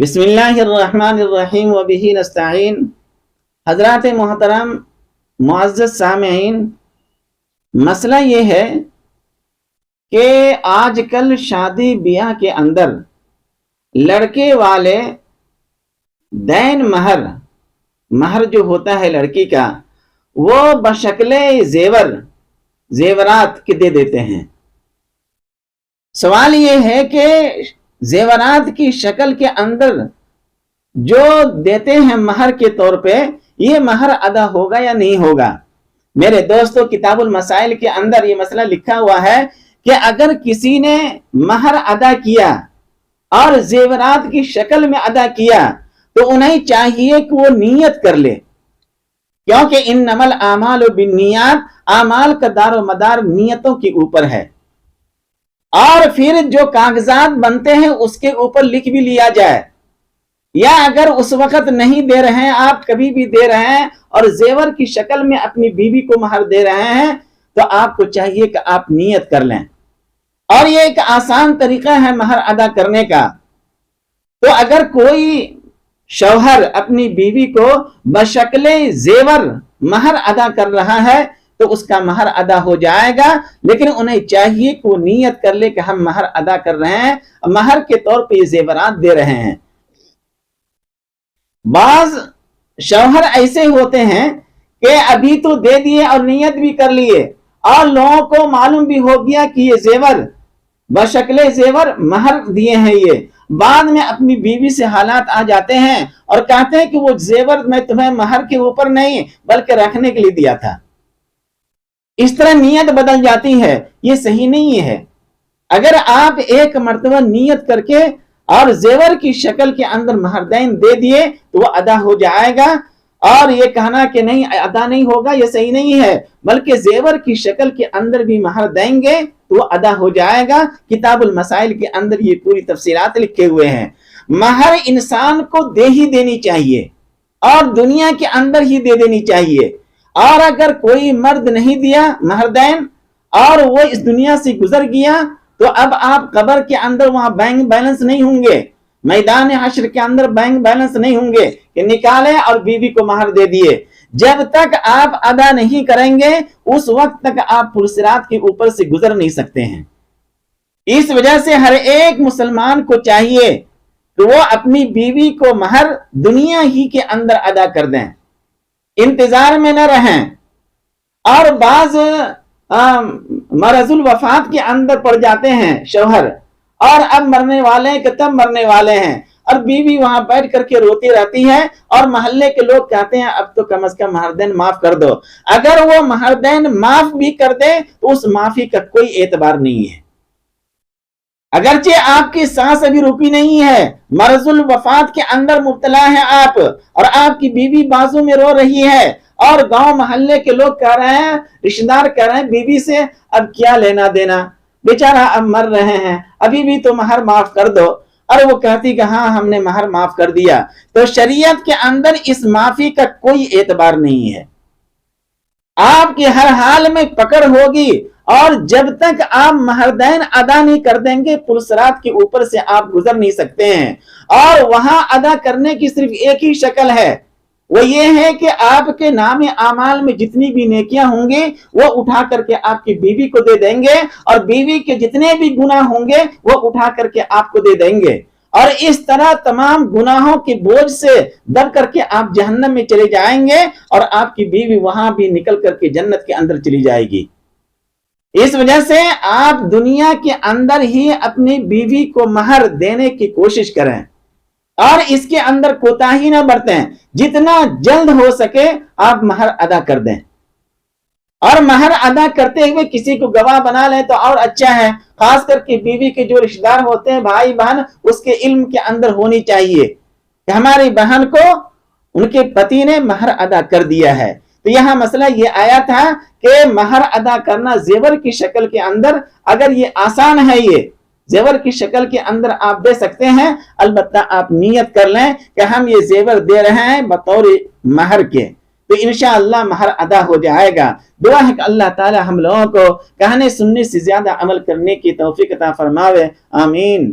بسم اللہ الرحمن الرحیم وبہ نستعین۔ حضرات محترم معزز سامعین، مسئلہ یہ ہے کہ آج کل شادی بیاہ کے اندر لڑکے والے دین مہر جو ہوتا ہے لڑکی کا، وہ بشکل زیورات کے دے دیتے ہیں۔ سوال یہ ہے کہ زیورات کی شکل کے اندر جو دیتے ہیں مہر کے طور پہ، یہ مہر ادا ہوگا یا نہیں ہوگا؟ میرے دوستو، کتاب المسائل کے اندر یہ مسئلہ لکھا ہوا ہے کہ اگر کسی نے مہر ادا کیا اور زیورات کی شکل میں ادا کیا تو انہیں چاہیے کہ وہ نیت کر لے، کیونکہ انما الاعمال بالنیات، اعمال کا دار و مدار نیتوں کے اوپر ہے، اور پھر جو کاغذات بنتے ہیں اس کے اوپر لکھ بھی لیا جائے، یا اگر اس وقت نہیں دے رہے ہیں، آپ کبھی بھی دے رہے ہیں اور زیور کی شکل میں اپنی بیوی کو مہر دے رہے ہیں، تو آپ کو چاہیے کہ آپ نیت کر لیں، اور یہ ایک آسان طریقہ ہے مہر ادا کرنے کا۔ تو اگر کوئی شوہر اپنی بیوی کو بشکل زیور مہر ادا کر رہا ہے تو اس کا مہر ادا ہو جائے گا، لیکن انہیں چاہیے کہ وہ نیت کر لے کہ ہم مہر ادا کر رہے ہیں، مہر کے طور پہ یہ زیورات دے رہے ہیں۔ بعض شوہر ایسے ہوتے ہیں کہ ابھی تو دے دیے اور نیت بھی کر لیے، اور لوگوں کو معلوم بھی ہو گیا کہ یہ زیور بشکل زیور مہر دیے ہیں، یہ بعد میں اپنی بیوی سے حالات آ جاتے ہیں اور کہتے ہیں کہ وہ زیور میں تمہیں مہر کے اوپر نہیں بلکہ رکھنے کے لیے دیا تھا۔ اس طرح نیت بدل جاتی ہے، یہ صحیح نہیں ہے۔ اگر آپ ایک مرتبہ نیت کر کے اور زیور کی شکل کے اندر مہردین دے دیے تو وہ ادا ہو جائے گا، اور یہ کہنا کہ نہیں ادا نہیں ہوگا، یہ صحیح نہیں ہے، بلکہ زیور کی شکل کے اندر بھی مہر دیں گے تو وہ ادا ہو جائے گا۔ کتاب المسائل کے اندر یہ پوری تفصیلات لکھے ہوئے ہیں۔ مہر انسان کو دے ہی دینی چاہیے، اور دنیا کے اندر ہی دے دینی چاہیے، اور اگر کوئی مرد نہیں دیا مہردین اور وہ اس دنیا سے گزر گیا تو اب آپ قبر کے اندر وہاں بینک بیلنس نہیں ہوں گے، میدان حشر کے اندر بینک بیلنس نہیں ہوں گے کہ نکالے اور بیوی کو مہر دے دیے۔ جب تک آپ ادا نہیں کریں گے اس وقت تک آپ پلسرات کے اوپر سے گزر نہیں سکتے ہیں۔ اس وجہ سے ہر ایک مسلمان کو چاہیے کہ وہ اپنی بیوی کو مہر دنیا ہی کے اندر ادا کر دیں، انتظار میں نہ رہیں۔ اور بعض مرض الوفات کے اندر پڑ جاتے ہیں شوہر، اور اب مرنے والے ہیں کہ تب مرنے والے ہیں، اور بیوی وہاں بیٹھ کر کے روتی رہتی ہے، اور محلے کے لوگ کہتے ہیں اب تو کم از کم مہردین معاف کر دو۔ اگر وہ مہردین معاف بھی کر دے تو اس معافی کا کوئی اعتبار نہیں ہے۔ اگرچہ آپ کی سانس ابھی رکی نہیں ہے، مرض الوفات کے اندر مبتلا ہے آپ، اور آپ کی بیوی بازو میں رو رہی ہے، اور گاؤں محلے کے لوگ کہہ رہے ہیں، رشتہ دار کہہ رہے ہیں بیوی سے اب کیا لینا دینا، بیچارہ اب مر رہے ہیں، ابھی بھی تو مہر معاف کر دو، اور وہ کہتی کہ ہاں ہم نے مہر معاف کر دیا، تو شریعت کے اندر اس معافی کا کوئی اعتبار نہیں ہے۔ آپ کی ہر حال میں پکڑ ہوگی، اور جب تک آپ مہردین ادا نہیں کر دیں گے پلسرات کے اوپر سے آپ گزر نہیں سکتے ہیں۔ اور وہاں ادا کرنے کی صرف ایک ہی شکل ہے، وہ یہ ہے کہ آپ کے نام اعمال میں جتنی بھی نیکیاں ہوں گی وہ اٹھا کر کے آپ کی بیوی کو دے دیں گے، اور بیوی کے جتنے بھی گناہ ہوں گے وہ اٹھا کر کے آپ کو دے دیں گے، اور اس طرح تمام گناہوں کے بوجھ سے دب کر کے آپ جہنم میں چلے جائیں گے، اور آپ کی بیوی وہاں بھی نکل کر کے جنت کے اندر چلی جائے گی۔ اس وجہ سے آپ دنیا کے اندر ہی اپنی بیوی کو مہر دینے کی کوشش کریں، اور اس کے اندر کوتاہی نہ برتیں، جتنا جلد ہو سکے آپ مہر ادا کر دیں، اور مہر ادا کرتے ہوئے کسی کو گواہ بنا لیں تو اور اچھا ہے، خاص کر کے بیوی کے جو رشتہ دار ہوتے ہیں بھائی بہن، اس کے علم کے اندر ہونی چاہیے کہ ہماری بہن کو ان کے پتی نے مہر ادا کر دیا ہے۔ تو یہاں مسئلہ یہ آیا تھا کہ مہر ادا کرنا زیور کی شکل کے اندر، اگر یہ آسان ہے، یہ زیور کی شکل کے اندر آپ دے سکتے ہیں، البتہ آپ نیت کر لیں کہ ہم یہ زیور دے رہے ہیں بطور مہر کے، تو انشاءاللہ مہر ادا ہو جائے گا۔ دعا ہے کہ اللہ تعالی ہم لوگوں کو کہنے سننے سے زیادہ عمل کرنے کی توفیق عطا فرماوے، آمین۔